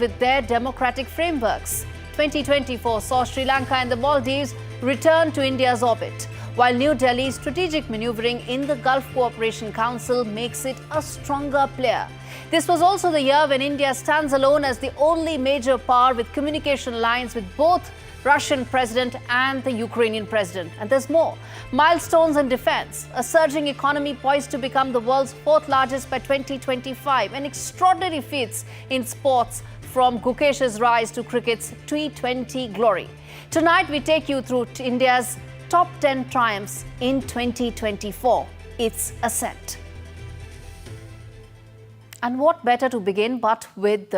with their democratic frameworks. 2024 saw Sri Lanka and the Maldives return to India's orbit, while New Delhi's strategic maneuvering in the Gulf Cooperation Council makes it a stronger player. This was also the year when India stands alone as the only major power with communication lines with both Russian president and the Ukrainian president. And there's more. Milestones in defense, a surging economy poised to become the world's fourth largest by 2025, and extraordinary feats in sports from Gukesh's rise to cricket's T20 glory. Tonight, we take you through India's top 10 triumphs in 2024. It's Ascent. And what better to begin but with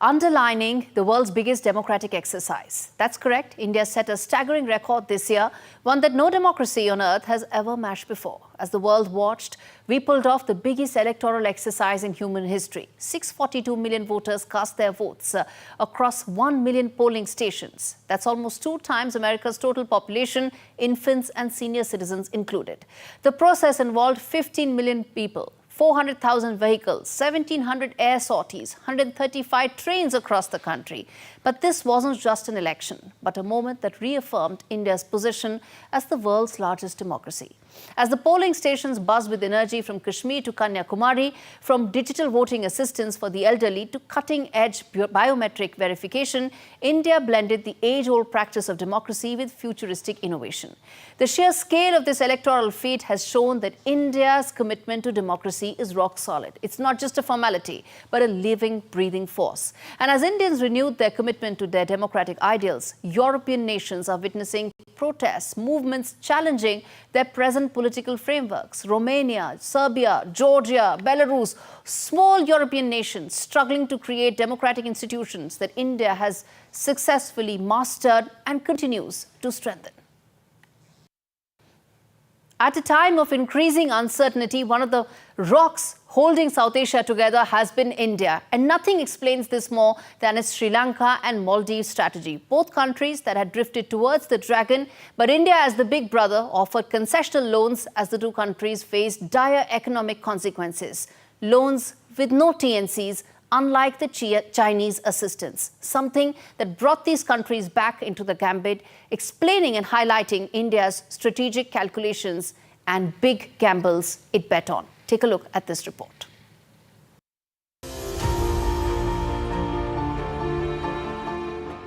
underlining the world's biggest democratic exercise. That's correct. India set a staggering record this year, one that no democracy on earth has ever matched before. As the world watched, we pulled off the biggest electoral exercise in human history. 642 million voters cast their votes across 1 million polling stations. That's almost 2 times America's total population, infants and senior citizens included. The process involved 15 million people, 400,000 vehicles, 1,700 air sorties, 135 trains across the country. But this wasn't just an election, but a moment that reaffirmed India's position as the world's largest democracy. As the polling stations buzzed with energy from Kashmir to Kanyakumari, from digital voting assistance for the elderly to cutting-edge biometric verification, India blended the age-old practice of democracy with futuristic innovation. The sheer scale of this electoral feat has shown that India's commitment to democracy is rock solid. It's not just a formality, but a living, breathing force. And as Indians renewed their commitment to their democratic ideals, European nations are witnessing protests, movements challenging their present political frameworks. Romania, Serbia, Georgia, Belarus, small European nations struggling to create democratic institutions that India has successfully mastered and continues to strengthen. At a time of increasing uncertainty, one of the rocks holding South Asia together has been India. And nothing explains this more than its Sri Lanka and Maldives strategy. Both countries that had drifted towards the dragon, but India as the big brother offered concessional loans as the two countries faced dire economic consequences. Loans with no TNCs, unlike the Chinese assistance, something that brought these countries back into the gambit, explaining and highlighting India's strategic calculations and big gambles it bet on. Take a look at this report.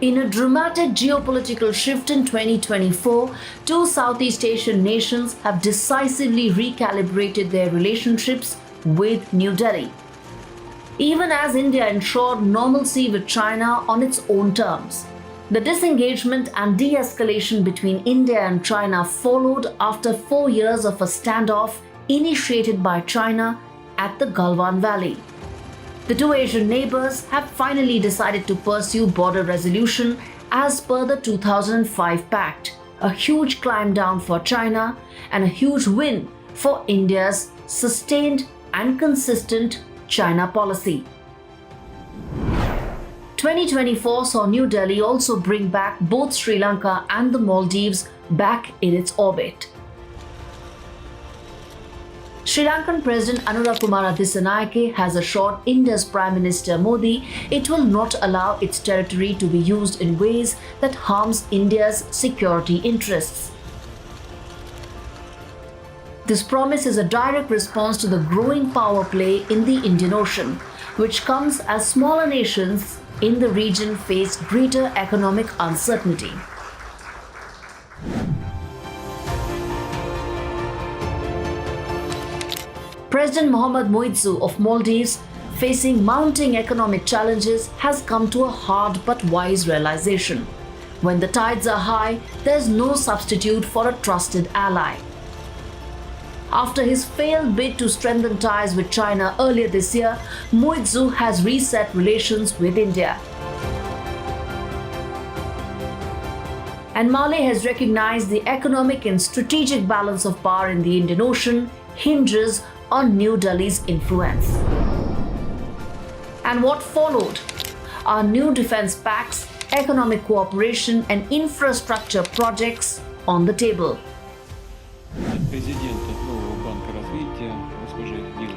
In a dramatic geopolitical shift in 2024, 2 Southeast Asian nations have decisively recalibrated their relationships with New Delhi. Even as India ensured normalcy with China on its own terms. The disengagement and de-escalation between India and China followed after 4 years of a standoff initiated by China at the Galwan Valley. The 2 Asian neighbors have finally decided to pursue border resolution as per the 2005 pact, a huge climb down for China and a huge win for India's sustained and consistent China policy. 2024 saw New Delhi also bring back both Sri Lanka and the Maldives back in its orbit. Sri Lankan President Anurakumara Dissanayake has assured India's Prime Minister Modi it will not allow its territory to be used in ways that harms India's security interests. This promise is a direct response to the growing power play in the Indian Ocean, which comes as smaller nations in the region face greater economic uncertainty. President Mohamed Muizzu of Maldives, facing mounting economic challenges, has come to a hard but wise realization. When the tides are high, there's no substitute for a trusted ally. After his failed bid to strengthen ties with China earlier this year, Muizzu has reset relations with India. And Mali has recognized the economic and strategic balance of power in the Indian Ocean hinges on New Delhi's influence. And what followed are new defense pacts, economic cooperation and infrastructure projects on the table.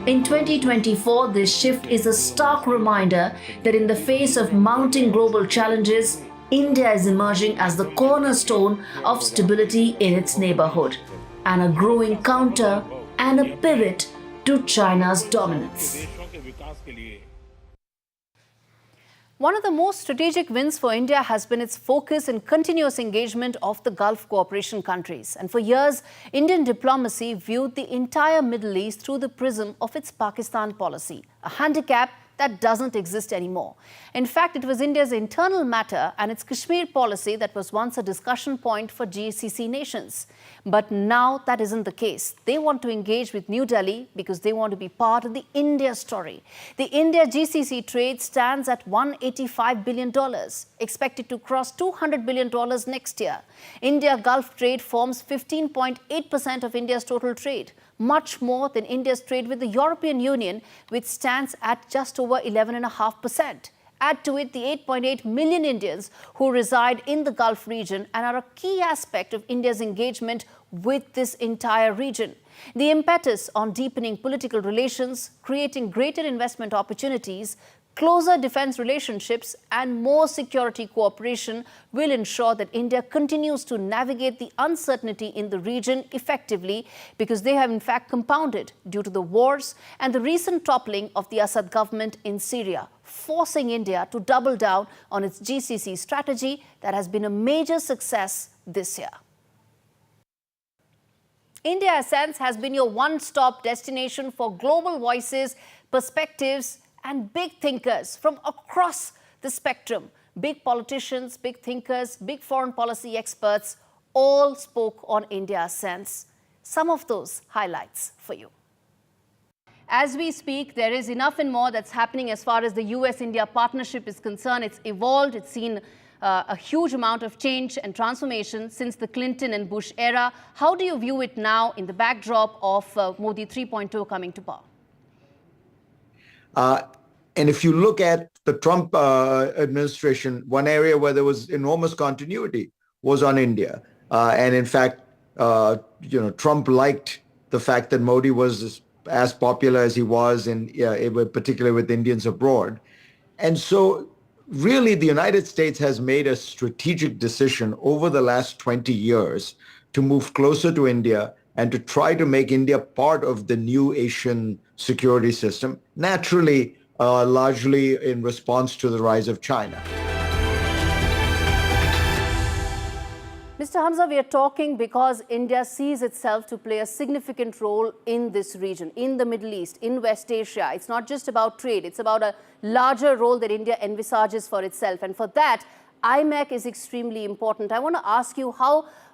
In 2024, this shift is a stark reminder that in the face of mounting global challenges, India is emerging as the cornerstone of stability in its neighborhood, and a growing counter and a pivot to China's dominance. One of the most strategic wins for India has been its focus and continuous engagement of the Gulf cooperation countries. And for years, Indian diplomacy viewed the entire Middle East through the prism of its Pakistan policy, a handicap that doesn't exist anymore. In fact, it was India's internal matter and its Kashmir policy that was once a discussion point for GCC nations. But now that isn't the case. They want to engage with New Delhi because they want to be part of the India story. The India-GCC trade stands at $185 billion, expected to cross $200 billion next year. India-Gulf trade forms 15.8% of India's total trade, much more than India's trade with the European Union, which stands at just over 11.5%. Add to it the 8.8 million Indians who reside in the Gulf region and are a key aspect of India's engagement with this entire region. The impetus on deepening political relations, creating greater investment opportunities, closer defense relationships and more security cooperation will ensure that India continues to navigate the uncertainty in the region effectively, because they have in fact compounded due to the wars and the recent toppling of the Assad government in Syria, forcing India to double down on its GCC strategy that has been a major success this year. India Ascent has been your one-stop destination for global voices, perspectives, and big thinkers from across the spectrum. Big politicians, big thinkers, big foreign policy experts all spoke on India Ascent. Some of those highlights for you. As we speak, there is enough and more that's happening as far as the US-India partnership is concerned. It's evolved, it's seen a huge amount of change and transformation since the Clinton and Bush era. How do you view it now in the backdrop of Modi 3.0 coming to power? And if you look at the Trump administration, one area where there was enormous continuity was on India. And in fact, Trump liked the fact that Modi was as popular as he was, and particularly with Indians abroad. And so really the United States has made a strategic decision over the last 20 years to move closer to India and to try to make India part of the new Asian security system, naturally, largely in response to the rise of China. Mr. Hamza, we are talking because India sees itself to play a significant role in this region, in the Middle East, in West Asia. It's not just about trade, it's about a larger role that India envisages for itself. And for that, IMEC is extremely important. I want to ask you,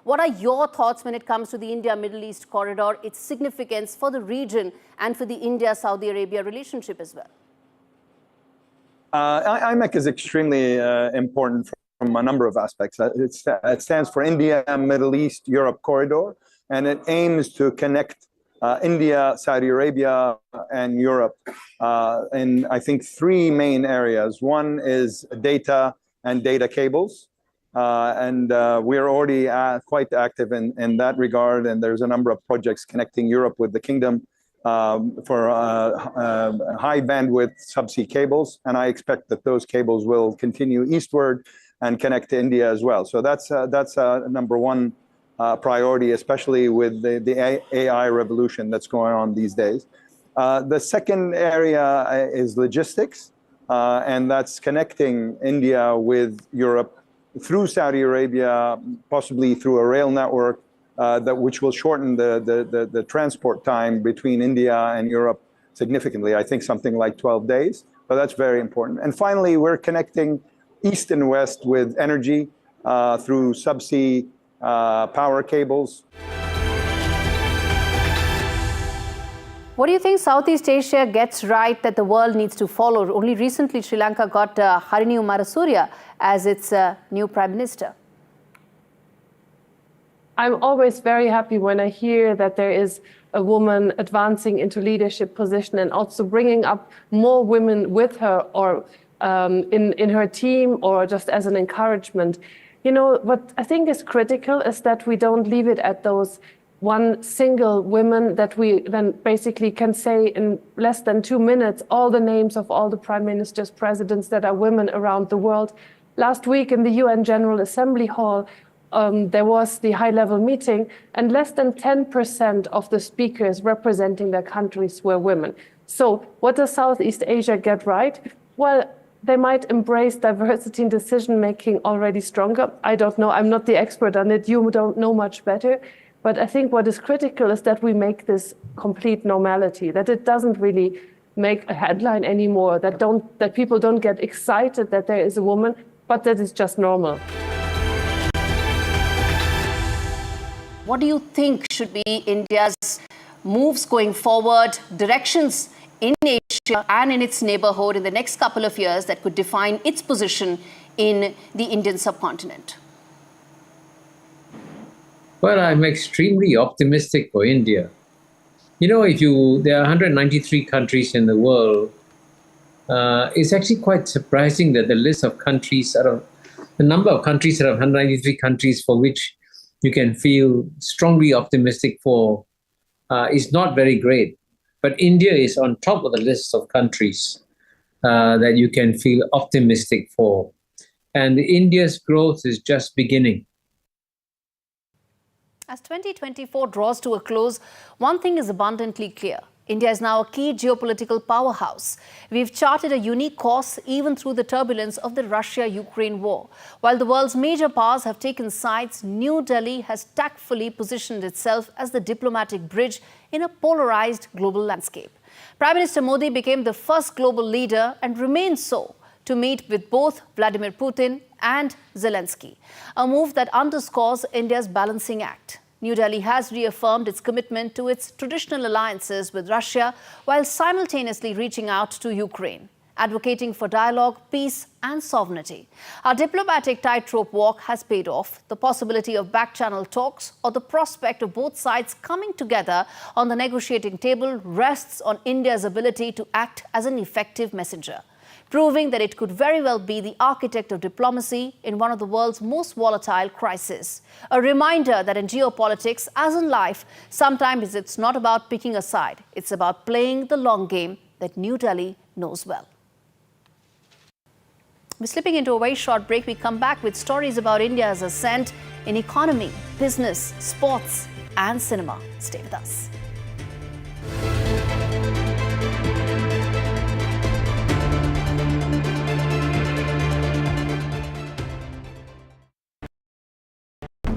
what are your thoughts when it comes to the India-Middle East corridor, its significance for the region and for the India-Saudi Arabia relationship as well? IMEC is extremely important from a number of aspects. It stands for India, Middle East, Europe corridor, and it aims to connect India, Saudi Arabia, and Europe in, I think, three main areas. One is data and data cables, and we're already quite active in that regard, and there's a number of projects connecting Europe with the Kingdom for high bandwidth subsea cables, and I expect that those cables will continue eastward and connect to India as well. So that's number one priority, especially with the AI revolution that's going on these days. The second area is logistics, and that's connecting India with Europe through Saudi Arabia, possibly through a rail network which will shorten the transport time between India and Europe significantly. I think something like 12 days, but that's very important. And finally, we're connecting East and West with energy through subsea power cables. What do you think Southeast Asia gets right that the world needs to follow? Only recently, Sri Lanka got Harini Amarasuriya as its new Prime Minister. I'm always very happy when I hear that there is a woman advancing into leadership position and also bringing up more women with her or in her team or just as an encouragement. You know, what I think is critical is that we don't leave it at those one single woman that we then basically can say in less than 2 minutes all the names of all the prime ministers, presidents that are women around the world. Last week in the UN General Assembly Hall, there was the high-level meeting, and less than 10% of the speakers representing their countries were women. So what does Southeast Asia get right? Well, they might embrace diversity in decision-making already stronger. I don't know. I'm not the expert on it. You don't know much better. But I think what is critical is that we make this complete normality, that it doesn't really make a headline anymore, that people don't get excited that there is a woman, but that it's just normal. What do you think should be India's moves going forward, directions in Asia and in its neighborhood in the next couple of years that could define its position in the Indian subcontinent? Well, I'm extremely optimistic for India. You know, there are 193 countries in the world. It's actually quite surprising that the list of countries the number of countries out of 193 countries for which you can feel strongly optimistic for is not very great. But India is on top of the list of countries that you can feel optimistic for. And India's growth is just beginning. As 2024 draws to a close, one thing is abundantly clear. India is now a key geopolitical powerhouse. We've charted a unique course even through the turbulence of the Russia-Ukraine war. While the world's major powers have taken sides, New Delhi has tactfully positioned itself as the diplomatic bridge in a polarized global landscape. Prime Minister Modi became the first global leader and remains so to meet with both Vladimir Putin and Zelensky, a move that underscores India's balancing act. New Delhi has reaffirmed its commitment to its traditional alliances with Russia while simultaneously reaching out to Ukraine, advocating for dialogue, peace and sovereignty. Our diplomatic tightrope walk has paid off. The possibility of back-channel talks or the prospect of both sides coming together on the negotiating table rests on India's ability to act as an effective messenger, proving that it could very well be the architect of diplomacy in one of the world's most volatile crises. A reminder that in geopolitics, as in life, sometimes it's not about picking a side. It's about playing the long game that New Delhi knows well. We're slipping into a very short break. We come back with stories about India's ascent in economy, business, sports and cinema. Stay with us.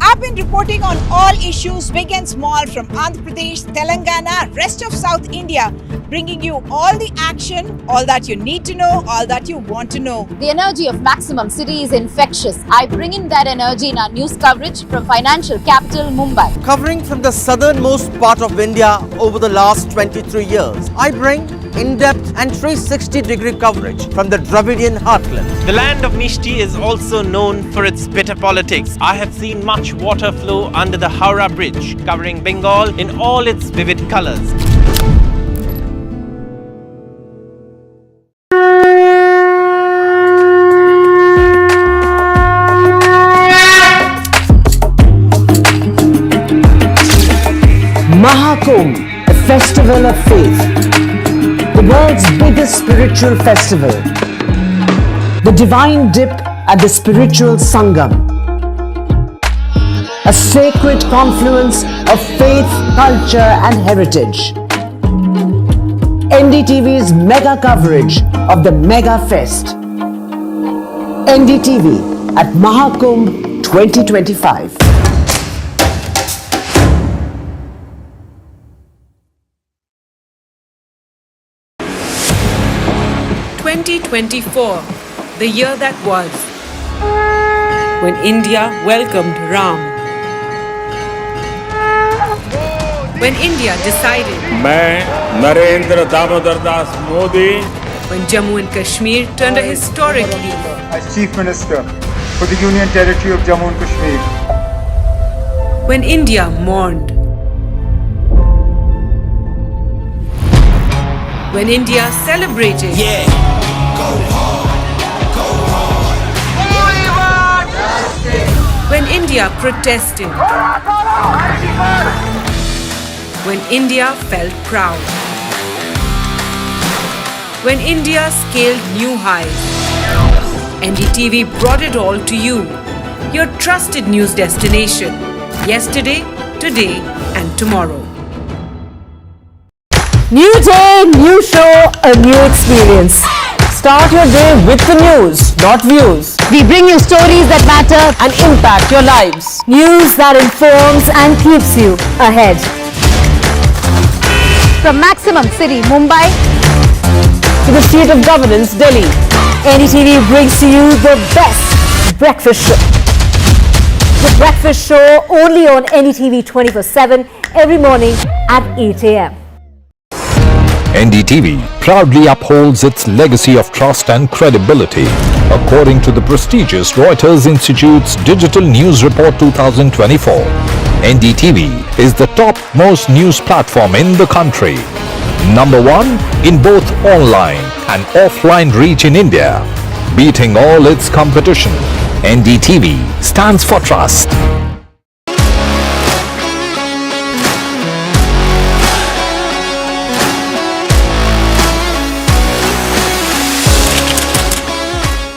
I've been reporting on all issues big and small from Andhra Pradesh, Telangana, rest of South India, bringing you all the action, all that you need to know, all that you want to know. The energy of Maximum City is infectious. I bring in that energy in our news coverage from financial capital Mumbai. Covering from the southernmost part of India over the last 23 years, I bring in-depth and 360-degree coverage from the Dravidian heartland. The land of Mishti is also known for its bitter politics. I have seen much water flow under the Howrah Bridge, covering Bengal in all its vivid colors. Mahakumbh, a festival of faith. The world's biggest spiritual festival. The divine dip at the spiritual Sangam. A sacred confluence of faith, culture and heritage. NDTV's mega coverage of the Mega Fest. NDTV at Mahakumbh 2025. 2024, the year that was, when India welcomed Ram. When India decided, मैं Narendra Damodar Das Modi, when Jammu and Kashmir turned a historic leaf, as Chief Minister for the Union Territory of Jammu and Kashmir, when India mourned, when India celebrated, when India protested, when India felt proud. When India scaled new highs. NDTV brought it all to you. Your trusted news destination. Yesterday, today and tomorrow. New day, new show, a new experience. Start your day with the news, not views. We bring you stories that matter And impact your lives. news that informs and keeps you ahead. From Maximum City, Mumbai, To the seat of governance, Delhi. NDTV brings to you the best breakfast show. The breakfast show only on NDTV 24/7 every morning at 8 a.m. NDTV proudly upholds its legacy of trust and credibility. According to the prestigious Reuters Institute's Digital News Report 2024, NDTV is the top-most news platform in the country. Number one in both online and offline reach in India. Beating all its competition, NDTV stands for trust.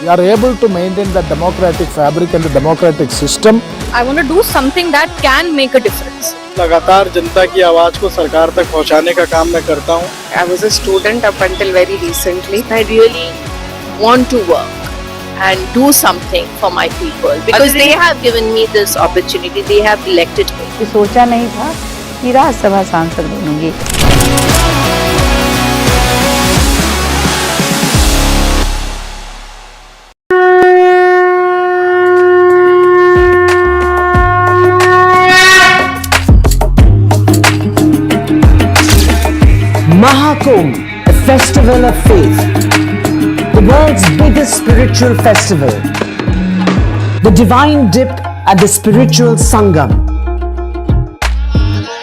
We are able to maintain the democratic fabric and the democratic system. I want to do something that can make a difference. लगातार जनता की आवाज को सरकार तक पहुंचाने का काम मैं करता हूं. I was a student up until very recently. I really want to work and do something for my people because they have given me this opportunity. They have elected me. सोचा नहीं था कि राज्यसभा सांसद बनूंगी. Mahakumbh, a festival of faith. The world's biggest spiritual festival. The divine dip at the spiritual Sangam.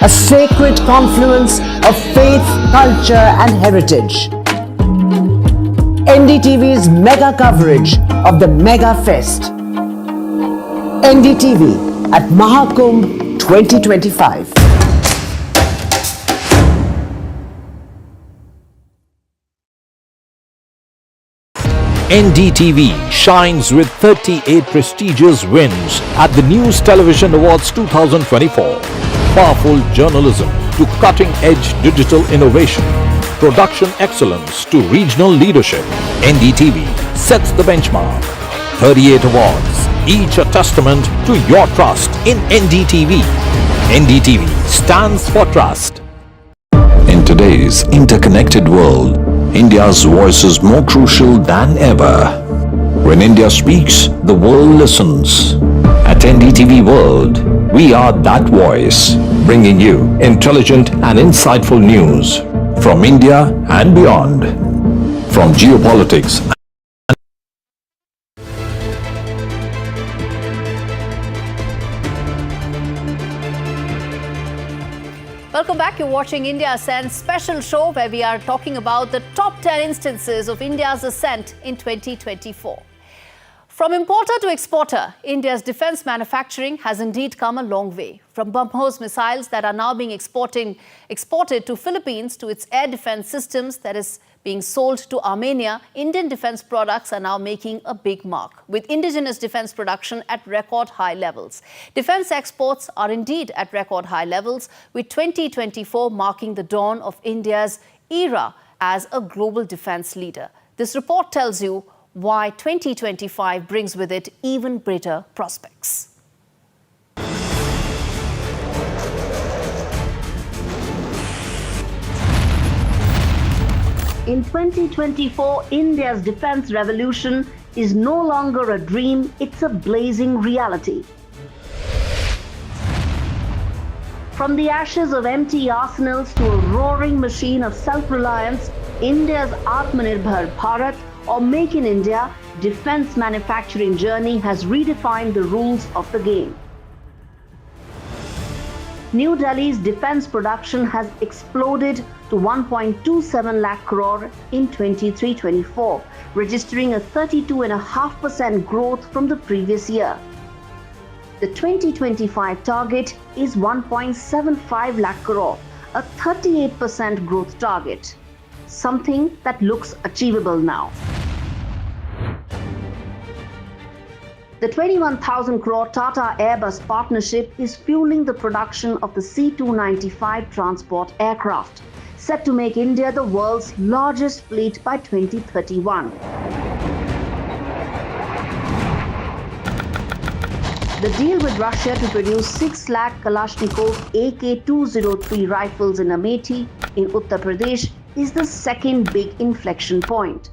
A sacred confluence of faith, culture and heritage. NDTV's mega coverage of the Mega Fest. NDTV at Mahakumbh 2025. NDTV shines with 38 prestigious wins at the News Television Awards 2024. Powerful journalism to cutting-edge digital innovation. Production excellence to regional leadership. NDTV sets the benchmark. 38 awards, each a testament to your trust in NDTV. NDTV stands for trust. In today's interconnected world, India's voice is more crucial than ever. When India speaks, the world listens. At NDTV World, we are that voice, bringing you intelligent and insightful news from India and beyond. From geopolitics Welcome back. You're watching India Ascent special show where we are talking about the top 10 instances of India's ascent in 2024. From importer to exporter, India's defense manufacturing has indeed come a long way. From BrahMos missiles that are now being exported to Philippines to its air defense systems that is being sold to Armenia, Indian defense products are now making a big mark, with indigenous defense production at record high levels. Defense exports are indeed at record high levels, with 2024 marking the dawn of India's era as a global defense leader. This report tells you why 2025 brings with it even greater prospects. In 2024, India's defense revolution is no longer a dream, it's a blazing reality. From the ashes of empty arsenals to a roaring machine of self-reliance, India's Atmanirbhar Bharat or Make in India defense manufacturing journey has redefined the rules of the game. New Delhi's defense production has exploded to 1.27 lakh crore in 23-24, registering a 32.5% growth from the previous year. The 2025 target is 1.75 lakh crore, a 38% growth target, something that looks achievable now. The 21,000 crore Tata Airbus partnership is fueling the production of the C-295 transport aircraft, set to make India the world's largest fleet by 2031. The deal with Russia to produce 6 lakh Kalashnikov AK-203 rifles in Amethi in Uttar Pradesh is the second big inflection point.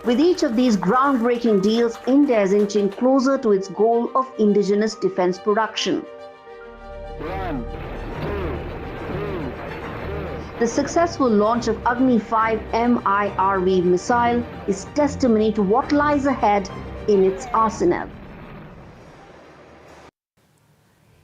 With each of these groundbreaking deals, India is inching closer to its goal of indigenous defense production. The successful launch of Agni-5 MIRV missile is testimony to what lies ahead in its arsenal.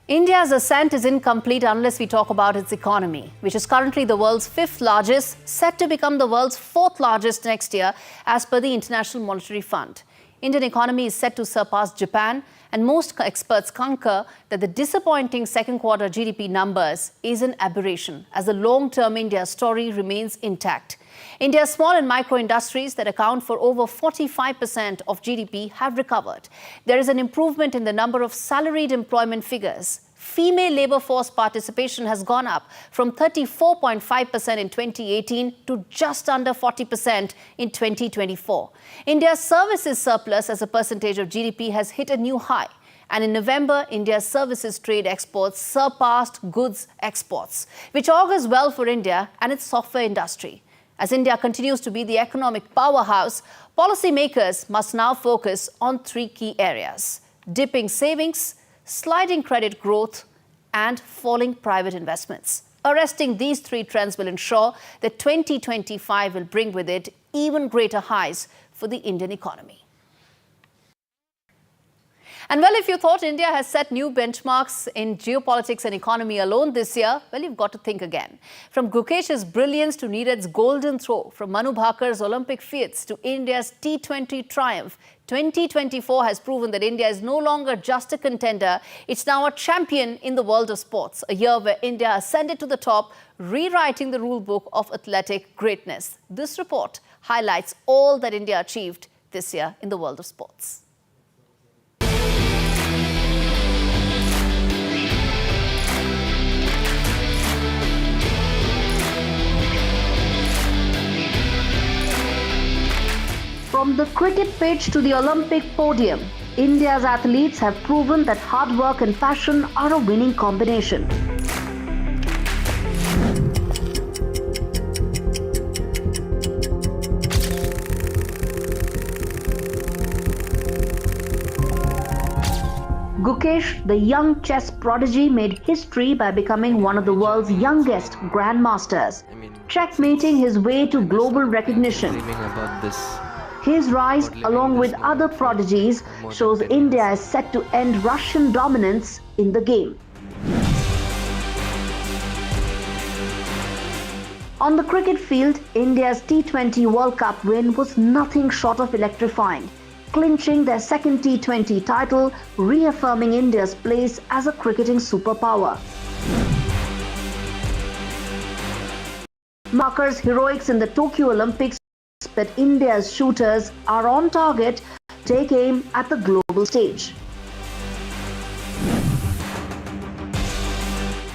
India's ascent is incomplete unless we talk about its economy, which is currently the world's 5th largest, set to become the world's 4th largest next year, as per the International Monetary Fund. Indian economy is set to surpass Japan, and most experts concur that the disappointing second quarter GDP numbers is an aberration, as the long-term India story remains intact. India's small and micro industries that account for over 45% of GDP have recovered. There is an improvement in the number of salaried employment figures. Female labour force participation has gone up from 34.5% in 2018 to just under 40% in 2024. India's services surplus as a percentage of GDP has hit a new high. And in November, India's services trade exports surpassed goods exports, which augurs well for India and its software industry. As India continues to be the economic powerhouse, policymakers must now focus on 3 key areas: dipping savings, sliding credit growth, and falling private investments. Arresting these 3 trends will ensure that 2025 will bring with it even greater highs for the Indian economy. And well, if you thought India has set new benchmarks in geopolitics and economy alone this year, well, you've got to think again. From Gukesh's brilliance to Neeraj's golden throw, from Manu Bhakar's Olympic feats to India's T20 triumph, 2024 has proven that India is no longer just a contender, it's now a champion in the world of sports. A year where India ascended to the top, rewriting the rule book of athletic greatness. This report highlights all that India achieved this year in the world of sports. From the cricket pitch to the Olympic podium, India's athletes have proven that hard work and passion are a winning combination. Gukesh, the young chess prodigy, made history by becoming one of the world's youngest grandmasters, checkmating his way to global recognition. His rise, along with other prodigies, shows India is set to end Russian dominance in the game. On the cricket field, India's T20 World Cup win was nothing short of electrifying, clinching their second T20 title, reaffirming India's place as a cricketing superpower. Markers heroics in the Tokyo Olympics, but India's shooters are on target to take aim at the global stage.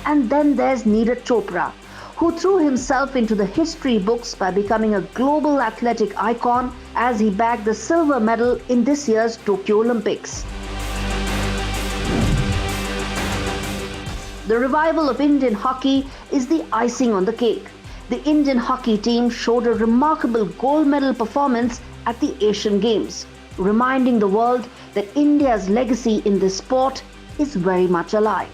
And then there's Neeraj Chopra, who threw himself into the history books by becoming a global athletic icon as he bagged the silver medal in this year's Tokyo Olympics. The revival of Indian hockey is the icing on the cake. The Indian hockey team showed a remarkable gold medal performance at the Asian Games, reminding the world that India's legacy in this sport is very much alive.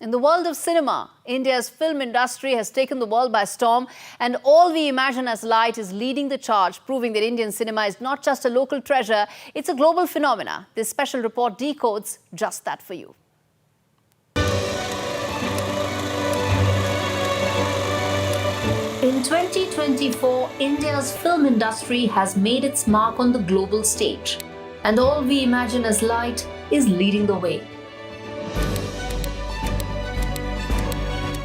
In the world of cinema, India's film industry has taken the world by storm, and All We Imagine as Light is leading the charge, proving that Indian cinema is not just a local treasure, it's a global phenomena. This special report decodes just that for you. In 2024, India's film industry has made its mark on the global stage. and all we imagine as light is leading the way.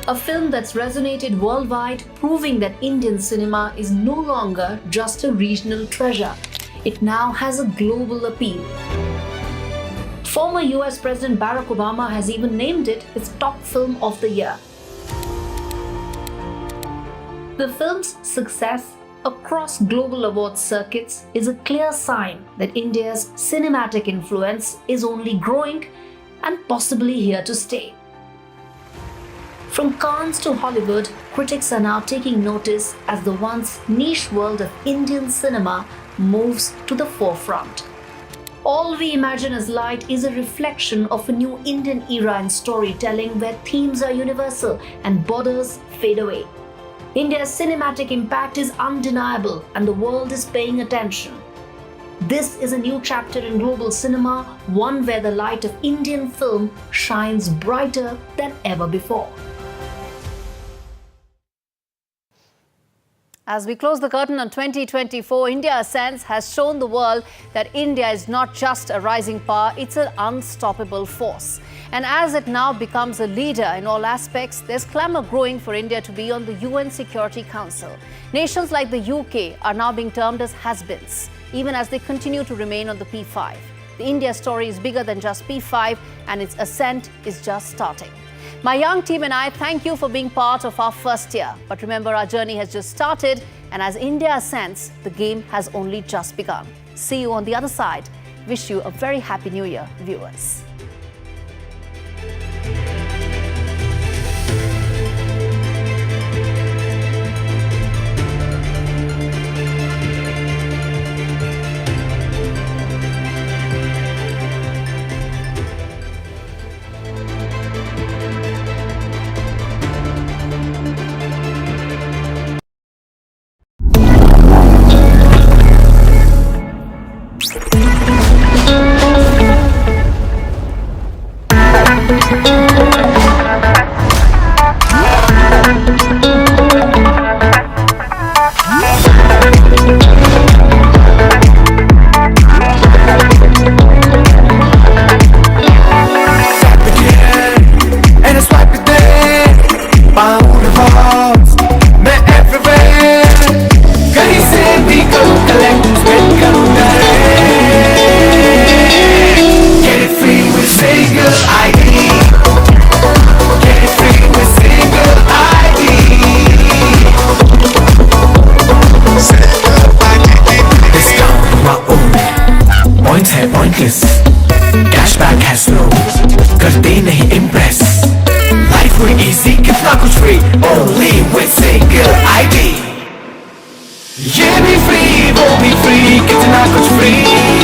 A film that's resonated worldwide, proving that Indian cinema is no longer just a regional treasure. It now has a global appeal. Former US President Barack Obama has even named it his top film of the year. The film's success across global awards circuits is a clear sign that India's cinematic influence is only growing and possibly here to stay. From Cannes to Hollywood, critics are now taking notice as the once niche world of Indian cinema moves to the forefront. All We Imagine as Light is a reflection of a new Indian era in storytelling where themes are universal and borders fade away. India's cinematic impact is undeniable and the world is paying attention. This is a new chapter in global cinema, one where the light of Indian film shines brighter than ever before. As we close the curtain on 2024, India Ascent has shown the world that India is not just a rising power, it's an unstoppable force. And as it now becomes a leader in all aspects, there's clamour growing for India to be on the UN Security Council. Nations like the UK are now being termed as has-beens, even as they continue to remain on the P5. The India story is bigger than just P5, and its ascent is just starting. My young team and I thank you for being part of our first year. But remember, our journey has just started, and as India ascends, the game has only just begun. See you on the other side. Wish you a very happy New Year, viewers. Cashback है slow करते नहीं impress life हुई easy कितना कुछ free only with single ID ये भी free वो भी फ्री कितना कुछ फ्री